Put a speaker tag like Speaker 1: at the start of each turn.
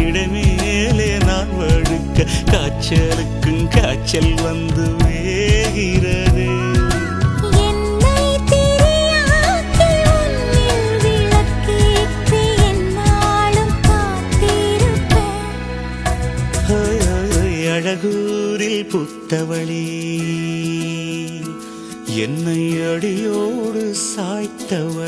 Speaker 1: இடமேலே நான் வழுக்க காய்ச்சலுக்கும் காய்ச்சல் வந்து வேகிறது. அழகூரில் புத்தவளே என்னை அடியோடு சாய்த்தவளே